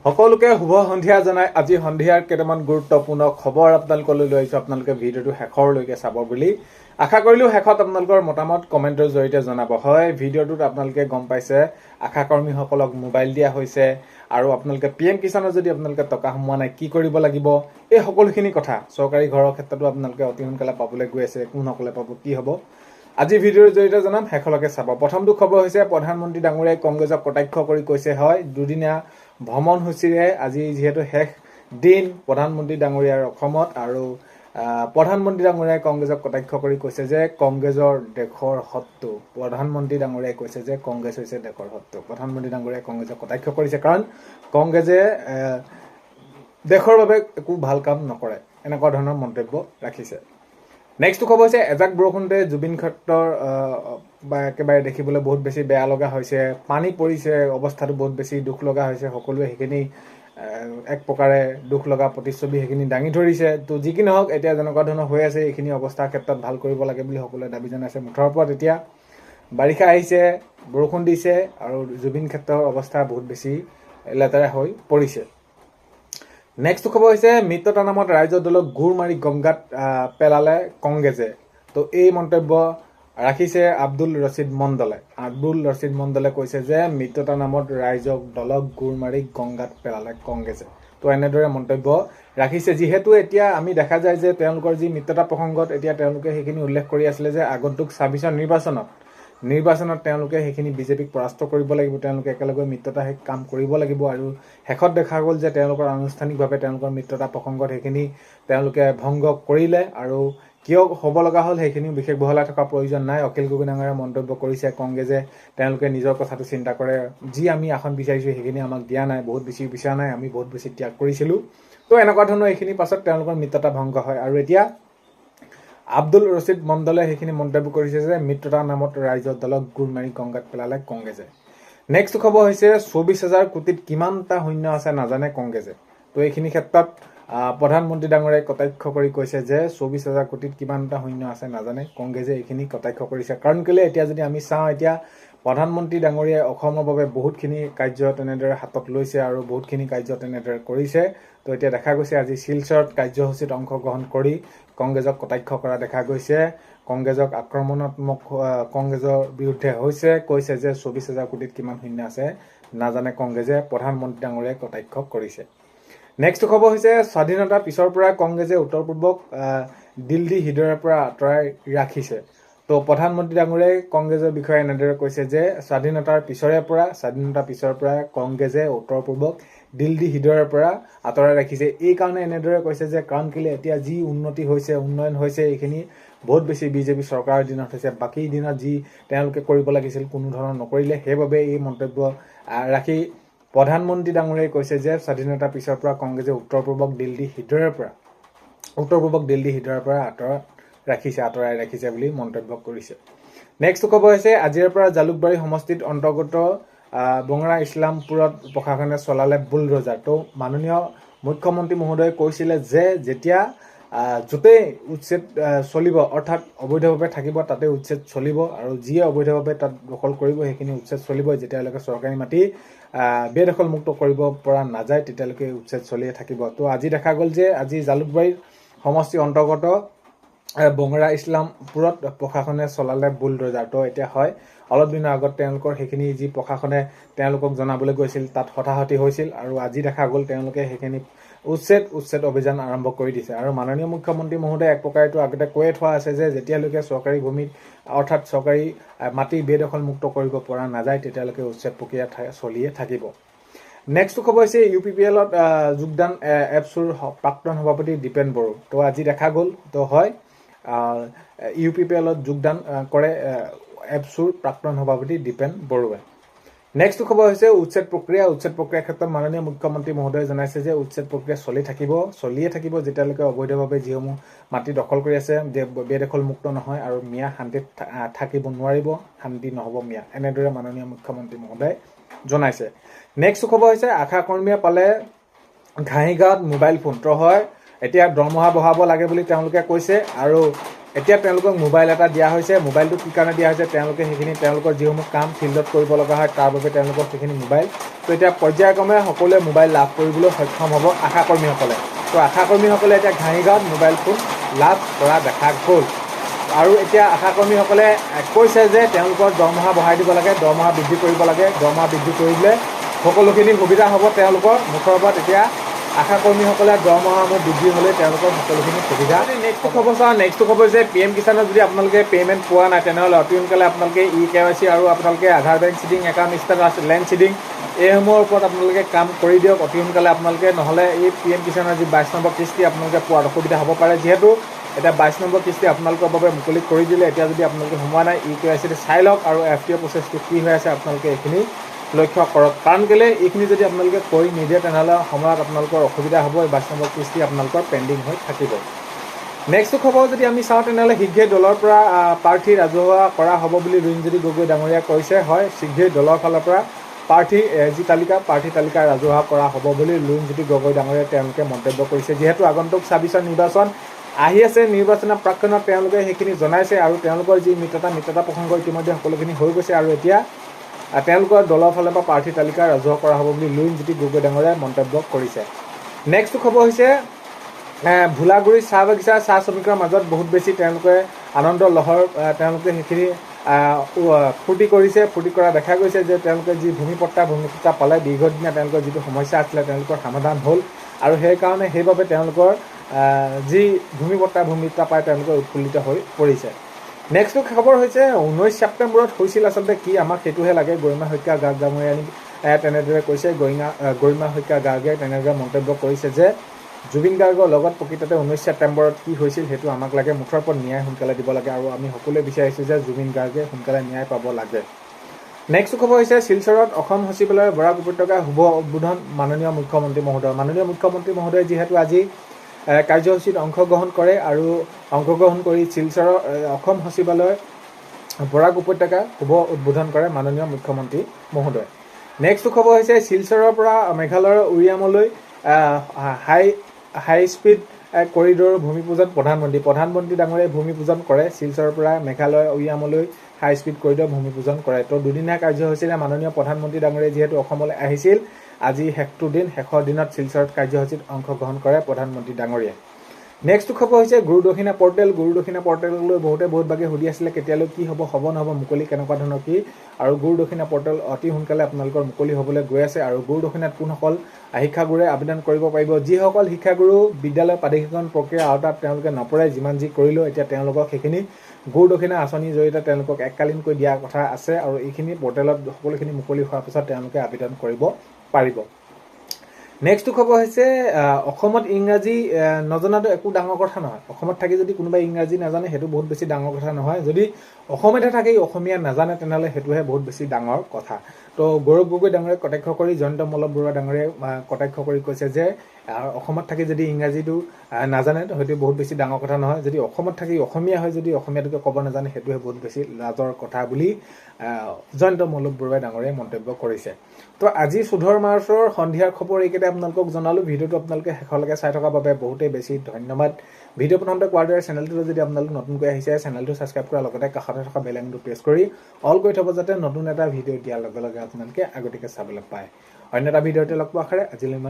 সকলোকে শুভ সন্ধিয়া জনাই আজি সন্ধিয়াৰ কেইটামান গুৰুত্বপূৰ্ণ খবৰ আপোনালোকলৈ লৈ আহিছো। আপোনালোকে ভিডিঅ'টো শেষৰলৈকে চাব বুলি আশা কৰিলো। শেষত আপোনালোকৰ মতামত কমেণ্টৰ জৰিয়তে জনাব। হয়, ভিডিঅ'টোত আপোনালোকে গম পাইছে আশা কৰ্মীসকলক মোবাইল দিয়া হৈছে আৰু আপোনালোকে PM কিষাণৰ যদি আপোনালোকে টকা সোমোৱা নাই কি কৰিব লাগিব, এই সকলোখিনি কথা চৰকাৰী ঘৰৰ ক্ষেত্ৰতো আপোনালোকে অতি সোনকালে পাবলৈ গৈ আছে। কোনসকলে পাব, কি হ'ব, আজি ভিডিঅ'ৰ জৰিয়তে জনাম, শেষলৈকে চাব। প্ৰথমটো খবৰ হৈছে প্ৰধানমন্ত্ৰী ডাঙৰীয়াই কংগ্ৰেছক কটাক্ষ কৰি কৈছে, হয়, দুদিনীয়া ভ্ৰমণসূচীৰে আজি যিহেতু শেষ দিন প্ৰধানমন্ত্ৰী ডাঙৰীয়াৰ অসমত, আৰু প্ৰধানমন্ত্ৰী ডাঙৰীয়াই কংগ্ৰেছক কটাক্ষ কৰি কৈছে যে কংগ্ৰেছৰ দেশৰ শত্ৰু। প্ৰধানমন্ত্ৰী ডাঙৰীয়াই কৈছে যে কংগ্ৰেছ হৈছে দেশৰ শত্ৰু। প্ৰধানমন্ত্ৰী ডাঙৰীয়াই কংগ্ৰেছক কটাক্ষ কৰিছে কাৰণ কংগ্ৰেছে দেশৰ বাবে একো ভাল কাম নকৰে, এনেকুৱা ধৰণৰ মন্তব্য ৰাখিছে। নেক্সট খবৰ হৈছে এজাক বৰষুণতে জুবিন ক্ষেত্ৰৰ একেবাৰে দেখিবলৈ বহুত বেছি বেয়া লগা হৈছে। পানী পৰিছে, অৱস্থাটো বহুত বেছি দুখ লগা হৈছে। সকলোৱে সেইখিনি এক প্ৰকাৰে দুখ লগা প্ৰতিচ্ছবি সেইখিনি দাঙি ধৰিছে। তো যি কি নহওক, এতিয়া যেনেকুৱা ধৰণৰ হৈ আছে এইখিনি অৱস্থাৰ ক্ষেত্ৰত ভাল কৰিব লাগে বুলি সকলোৱে দাবী জনাইছে। মুঠৰ ওপৰত এতিয়া বাৰিষা আহিছে, বৰষুণ দিছে আৰু জুবিন ক্ষেত্ৰৰ অৱস্থা বহুত বেছি লেতেৰা হৈ পৰিছে। নেক্সট খবৰ হৈছে মিত্ৰতা নামত ৰাইজৰ দলক ঘূৰ মাৰি গংগাত পেলালে কংগ্ৰেছে। তো এই মন্তব্য ৰাখিছে আব্দুল ৰছিদ মণ্ডলে। আব্দুল ৰছিদ মণ্ডলে কৈছে যে মিত্ৰতা নামত ৰাইজক দলক ঘূৰ মাৰি গংগাত পেলালে কংগ্ৰেছে। তো এনেদৰে মন্তব্য ৰাখিছে। যিহেতু এতিয়া আমি দেখা যায় যে তেওঁলোকৰ যি মিত্ৰতা প্ৰসংগত এতিয়া তেওঁলোকে সেইখিনি উল্লেখ কৰি আছিলে যে আগন্তুক 26ৰ নিৰ্বাচনত তেওঁলোকে সেইখিনি বিজেপিক পৰাস্ত কৰিব লাগিব, তেওঁলোকে একেলগে মিত্ৰতা কাম কৰিব লাগিব। আৰু শেষত দেখা গ'ল যে তেওঁলোকৰ আনুষ্ঠানিকভাৱে তেওঁলোকৰ মিত্ৰতা প্ৰসংগত সেইখিনি তেওঁলোকে ভংগ কৰিলে। আৰু কিয় হ'ব লগা হ'ল সেইখিনি বিশেষ বহলাই থকা প্ৰয়োজন নাই। অখিল গগৈ ডাঙৰীয়াই মন্তব্য কৰিছে কংগ্ৰেছে তেওঁলোকে নিজৰ কথাটো চিন্তা কৰে, যি আমি আসন বিচাৰিছোঁ সেইখিনি আমাক দিয়া নাই, বহুত বেছি বিচৰা নাই, আমি বহুত বেছি ত্যাগ কৰিছিলোঁ। তো এনেকুৱা ধৰণৰ এইখিনি পাছত তেওঁলোকৰ মিত্ৰতা ভংগ হয়। আৰু এতিয়া আব্দুল ৰছিদ মণ্ডলে সেইখিনি মন্তব্য কৰিছে যে মিত্ৰতাৰ নামত ৰাইজৰ দলক ঘূৰ মাৰি গংগাত পেলালে কংগ্ৰেছে। নেক্সট খবৰ হৈছে 24,000 কোটিত কিমানটা শূন্য আছে নাজানে কংগ্ৰেছে। তো এইখিনি ক্ষেত্ৰত প্ৰধানমন্ত্ৰী ডাঙৰীয়াই কটাক্ষ কৰি কৈছে যে 24,000 কোটিত কিমানটা শূন্য আছে নাজানে কংগ্ৰেছে, এইখিনি কটাক্ষ কৰিছে। কাৰণ কেলে এতিয়া যদি আমি চাওঁ, এতিয়া প্ৰধানমন্ত্ৰী ডাঙৰীয়াই অসমৰ বাবে বহুতখিনি কাৰ্য তেনেদৰে হাতত লৈছে আৰু বহুতখিনি কাৰ্য তেনেদৰে কৰিছে। তো এতিয়া দেখা গৈছে আজি শিলচৰত কাৰ্যসূচীত অংশগ্ৰহণ কৰি কংগ্ৰেছক কটাক্ষ কৰা দেখা গৈছে। কংগ্ৰেছক আক্ৰমণাত্মক কংগ্ৰেছৰ বিৰুদ্ধে হৈছে, কৈছে যে 24,000 কোটিত কিমান শূন্য আছে নাজানে কংগ্ৰেছে, প্ৰধানমন্ত্ৰী ডাঙৰীয়াই কটাক্ষ কৰিছে। নেক্সট খবৰ হৈছে স্বাধীনতাৰ পিছৰ পৰা কংগ্ৰেছে উত্তৰ পূৰ্বক দিল দি হৃদয়ৰ পৰা আঁতৰাই ৰাখিছে। তো প্ৰধানমন্ত্ৰী ডাঙৰীয়াই কংগ্ৰেছৰ বিষয়ে এনেদৰে কৈছে যে স্বাধীনতাৰ পিছৰ পৰা কংগ্ৰেছে উত্তৰ পূৰ্বক দিল দি হৃদয়ৰ পৰা আঁতৰাই ৰাখিছে। এই কাৰণে এনেদৰে কৈছে যে কাৰণ কেলে এতিয়া যি উন্নতি হৈছে, উন্নয়ন হৈছে, এইখিনি বহুত বেছি বিজেপি চৰকাৰৰ দিনত হৈছে, বাকী দিনত যি তেওঁলোকে কৰিব লাগিছিল কোনো ধৰণৰ নকৰিলে। সেইবাবে এই মন্তব্য ৰাখি প্ৰধানমন্ত্ৰী ডাঙৰীয়াই কৈছে যে স্বাধীনতাৰ পিছৰ পৰা কংগ্ৰেছে উত্তৰ পূৰ্বক দিল দি হৃদয়ৰ পৰা আঁতৰাই ৰাখিছে বুলি মন্তব্য কৰিছে। নেক্সট খবৰ হৈছে আজিৰ পৰা জালুকবাৰী সমষ্টিত অন্তৰ্গত বঙৰা ইছলামপুৰত প্ৰশাসনে চলালে বুলডোজাৰ। তো মাননীয় মুখ্যমন্ত্ৰী মহোদয়ে কৈছিলে যে যেতিয়া য'তেই উচ্ছেদ চলিব, অৰ্থাৎ অবৈধভাৱে থাকিব তাতে উচ্ছেদ চলিব, আৰু যিয়ে অবৈধভাৱে তাত দখল কৰিব সেইখিনি উচ্ছেদ চলিব। যেতিয়ালৈকে চৰকাৰী মাটি বেদখল মুক্ত কৰিব পৰা নাযায় তেতিয়ালৈকে উচ্ছেদ চলিয়ে থাকিব। তো আজি দেখা গ'ল যে আজি জালুকবাৰীৰ সমষ্টিৰ অন্তৰ্গত বঙৰা ইছলামপুৰত প্ৰশাসনে চলালে বুলডোজাৰ। তো এতিয়া হয়, অলপ দিনৰ আগত তেওঁলোকৰ সেইখিনি যি প্ৰশাসনে তেওঁলোকক জনাবলৈ গৈছিল তাত হতাহতি হৈছিল, আৰু আজি দেখা গ'ল তেওঁলোকে সেইখিনি উচ্ছেদ অভিযান আৰম্ভ কৰি দিছে। আৰু মাননীয় মুখ্যমন্ত্ৰী মহোদয়ে এক প্ৰকাৰেতো আগতে কৈয়ে থোৱা আছে যে যেতিয়ালৈকে চৰকাৰী ভূমিত অৰ্থাৎ চৰকাৰী মাটি বেদখল মুক্ত কৰিব পৰা নাযায় তেতিয়ালৈকে উচ্ছেদ প্ৰক্ৰিয়া চলিয়ে থাকিব। নেক্সট খবৰ হৈছে UPPLত যোগদান এপছুৰ প্ৰাক্তন সভাপতি দীপেন বড়ো। তো আজি দেখা গ'ল, তো হয় UPPLত যোগদান কৰে এপছুৰ প্ৰাক্তন সভাপতি দীপেন বড়োৱে। নেক্সট খবৰ হৈছে উচ্ছেদ প্ৰক্ৰিয়াৰ ক্ষেত্ৰত মাননীয় মুখ্যমন্ত্ৰী মহোদয়ে জনাইছে যে উচ্ছেদ প্ৰক্ৰিয়া চলিয়ে থাকিব যেতিয়ালৈকে অবৈধভাৱে যিসমূহ মাটি দখল কৰি আছে বেদখল মুক্ত নহয়, আৰু মিয়া শান্তিত থাকিব নোৱাৰিব, শান্তি নহ'ব মিয়া, এনেদৰে মাননীয় মুখ্যমন্ত্ৰী মহোদয়ে জনাইছে। নেক্সট খবৰ হৈছে আশা কৰ্মীয়ে পালে ঘাঁহিগাঁৱত মোবাইল ফোন। তো হয়, এতিয়া দৰমহা বঢ়াব লাগে বুলি তেওঁলোকে কৈছে, আৰু এতিয়া তেওঁলোকক মোবাইল এটা দিয়া হৈছে মোবাইলটো কি কাৰণে দিয়া হৈছে তেওঁলোকে সেইখিনি তেওঁলোকৰ যিসমূহ কাম ফিল্ডত কৰিব লগা হয় তাৰ বাবে তেওঁলোকক সেইখিনি মোবাইল তো এতিয়া পৰ্যায়ক্ৰমে সকলোৱে মোবাইল লাভ কৰিবলৈ সক্ষম হ'ব আশাকৰ্মীসকলে তো আশাকৰ্মীসকলে এতিয়া ঘাঁহিগাঁৱত মোবাইল ফোন লাভ কৰা দেখা গ'ল আৰু এতিয়া আশাকৰ্মীসকলে কৈছে যে তেওঁলোকৰ দৰমহা বঢ়াই দিব লাগে দৰমহা বৃদ্ধি কৰিব লাগে দৰমহা বৃদ্ধি কৰিলে সকলোখিনি সুবিধা হ'ব তেওঁলোকৰ মুখৰ ওপৰত এতিয়া আশাকৰ্মীসকলে দৰমহাসমূহ বৃদ্ধি হ'লে তেওঁলোকৰ সকলোখিনি সুবিধা নেক্সটটো খবৰ যে PM কিষাণত যদি আপোনালোকে পে'মেণ্ট পোৱা নাই তেনেহ'লে অতি সোনকালে আপোনালোকে KYC আৰু আপোনালোকে Aadhaar bank seeding account start land seeding এইসমূহৰ ওপৰত আপোনালোকে কাম কৰি দিয়ক অতি সোনকালে আপোনালোকে নহ'লে এই PM কিষাণৰ যি 22 নম্বৰ কিস্তি আপোনালোকে পোৱাত অসুবিধা হ'ব পাৰে যিহেতু এতিয়া 22 নম্বৰ কিস্তি আপোনালোকৰ বাবে মুকলি কৰি দিলে এতিয়া যদি আপোনালোকে সোমোৱা নাই KYC চাই লওক আৰু FTO প্ৰচেছটো কি হৈ আছে আপোনালোকে এইখিনি লক্ষ্য কৰক কাৰণ কেলে এইখিনি যদি আপোনালোকে কৰি নিদিয়ে তেনেহ'লে সময়ত আপোনালোকৰ অসুবিধা হ'ব 22 নম্বৰ কিস্তি আপোনালোকৰ পেণ্ডিং হৈ থাকিব নেক্সট খবৰ যদি আমি চাওঁ তেনেহ'লে শীঘ্ৰেই দলৰ পৰা প্ৰাৰ্থী ৰাজহুৱা কৰা হ'ব বুলি লুৰিণজ্যোতি গগৈ ডাঙৰীয়াই কৈছে হয় শীঘ্ৰেই দলৰ ফালৰ পৰা প্ৰাৰ্থী যি প্ৰাৰ্থী তালিকা ৰাজহুৱা কৰা হ'ব বুলি লুৰিণজ্যোতি গগৈ ডাঙৰীয়াই তেওঁলোকে মন্তব্য কৰিছে যিহেতু আগন্তুক 26 নিৰ্বাচন আহি আছে নিৰ্বাচনৰ প্ৰাক্ষণত তেওঁলোকে সেইখিনি জনাইছে আৰু তেওঁলোকৰ যি মিত্ৰতা প্ৰসংগ ইতিমধ্যে সকলোখিনি হৈ গৈছে আৰু এতিয়া তেওঁলোকৰ দলৰ ফালৰ পৰা প্ৰাৰ্থী তালিকা ৰাজহুৱা কৰা হ'ব বুলি লুৰিণজ্যোতি গগৈ ডাঙৰীয়াই মন্তব্য কৰিছে নেক্সট খবৰ হৈছে ভোলাগুৰি চাহ বাগিচা চাহ শ্ৰমিকৰ মাজত বহুত বেছি তেওঁলোকে আনন্দ লহৰ তেওঁলোকে সেইখিনি ফূৰ্তি কৰিছে ফূৰ্তি কৰা দেখা গৈছে যে তেওঁলোকে যি ভূমিপট্টা পালে দীৰ্ঘদিনীয়া তেওঁলোকৰ যিটো সমস্যা আছিলে তেওঁলোকৰ সমাধান হ'ল আৰু সেইকাৰণে সেইবাবে তেওঁলোকৰ যি ভূমিপট্টা পাই তেওঁলোকে উৎফুল্লিত হৈ পৰিছে নেক্সট খবৰ হৈছে 19 ছেপ্টেম্বৰত হৈছিল আচলতে কি আমাক সেইটোহে লাগে গৰিমা শইকীয়া গাৰ্গ ডাঙৰীয়াই তেনেদৰে কৈছে গৰিমা শইকীয়া গাৰ্গে তেনেদৰে মন্তব্য কৰিছে যে জুবিন গাৰ্গৰ লগত প্ৰকৃততে 19 ছেপ্টেম্বৰত কি হৈছিল সেইটো আমাক লাগে মুঠৰ ওপৰত ন্যায় সোনকালে দিব লাগে আৰু আমি সকলোৱে বিচাৰিছোঁ যে জুবিন গাৰ্গে সোনকালে ন্যায় পাব লাগে নেক্সট খবৰ হৈছে শিলচৰত অসম সচিবালয়ৰ বৰাক উপত্যকাৰ শুভ উদ্বোধন মাননীয় মুখ্যমন্ত্ৰী মহোদয় যিহেতু আজি কাৰ্যসূচীত অংশগ্ৰহণ কৰে আৰু অংশগ্ৰহণ কৰি শিলচৰৰ অসম সচিবালয় বৰাক উপত্যকা শুভ উদ্বোধন কৰে মাননীয় মুখ্যমন্ত্ৰী মহোদয় নেক্সট খবৰ হৈছে শিলচৰৰ পৰা মেঘালয়ৰ উৰিয়ামলৈ হাই স্পীড কৰিডৰ ভূমিপূজন প্ৰধানমন্ত্ৰী ডাঙৰীয়াই ভূমিপূজন কৰে শিলচৰৰ পৰা মেঘালয় উৰিয়ামলৈ হাই স্পীড কৰিডৰ ভূমিপূজন কৰে তো দুদিনীয়া কাৰ্যসূচীৰে মাননীয় প্ৰধানমন্ত্ৰী ডাঙৰীয়াই যিহেতু অসমলৈ আহিছিল আজি শেষৰ দিনত শিলচৰত কাৰ্যসূচীত অংশগ্ৰহণ কৰে প্ৰধানমন্ত্ৰী ডাঙৰীয়াই নেক্সট খবৰ হৈছে গুৰু দক্ষিণা পৰ্টেললৈ বহুত ভাগে সুধি আছিলে কেতিয়ালৈ কি হ'ব নহ'ব মুকলি কেনেকুৱা ধৰণৰ কি আৰু গুৰু দক্ষিণা পৰ্টেল অতি সোনকালে আপোনালোকৰ মুকলি হ'বলৈ গৈ আছে আৰু গুৰু দক্ষিণাত কোনসকল শিক্ষাগুৰুৱে আবেদন কৰিব পাৰিব যিসকল শিক্ষাগুৰু বিদ্যালয় প্ৰাধিকৰণ প্ৰক্ৰিয়া আওতাত তেওঁলোকে নপৰে যিমান যি কৰিলেও এতিয়া তেওঁলোকক সেইখিনি গুৰু দক্ষিণা আঁচনিৰ জৰিয়তে তেওঁলোকক এককালীনকৈ দিয়া কথা আছে আৰু এইখিনি পৰ্টেলত সকলোখিনি মুকলি হোৱাৰ পিছত তেওঁলোকে আবেদন কৰিব পাৰিব নেক্সট খবৰ হৈছে অসমত ইংৰাজী নজনাটো একো ডাঙৰ কথা নহয় অসমত থাকি যদি কোনোবাই ইংৰাজী নাজানে সেইটো বহুত বেছি ডাঙৰ কথা নহয় যদি অসমতে থাকি অসমীয়া নাজানে তেনেহ'লে সেইটোহে বহুত বেছি ডাঙৰ কথা তো গৌৰৱ গগৈ ডাঙৰীয়াক কটাক্ষ কৰি জয়ন্ত মল্লৱ বৰুৱা ডাঙৰীয়াই কটাক্ষ কৰি কৈছে যে অসমত থাকি যদি ইংৰাজীটো নাজানে সেইটো বহুত বেছি ডাঙৰ কথা নহয় যদি অসমত থাকি অসমীয়া হয় যদি অসমীয়াটোকে ক'ব নাজানে সেইটোহে বহুত বেছি লাজৰ কথা বুলি জয়ন্ত মল্লৱ বৰুৱা ডাঙৰীয়াই মন্তব্য কৰিছে তো আজি 14 মাৰ্চৰ সন্ধিয়াৰ খবৰ এইকেইটা আপোনালোকক জনালোঁ ভিডিঅ'টো আপোনালোকে শেষলৈকে চাই থকাৰ বাবে বহুতেই বেছি ধন্যবাদ ভিডিঅ' প্ৰথমতে কোৱাৰ দৰে চেনেলটো যদি আপোনালোক নতুনকৈ আহিছে চেনেলটো ছাবস্ক্ৰাইব কৰাৰ লগতে কাষতে থকা বেল আইকনটো প্ৰেছ কৰি অল কৰি থ'ব যাতে নতুন এটা ভিডিঅ' দিয়াৰ লগে লগে আপোনালোকে আগতীয়াকৈ চাবলৈ পায় অন্য এটা ভিডিঅ'তে লগ পোৱাৰ আশাৰে আজিলৈ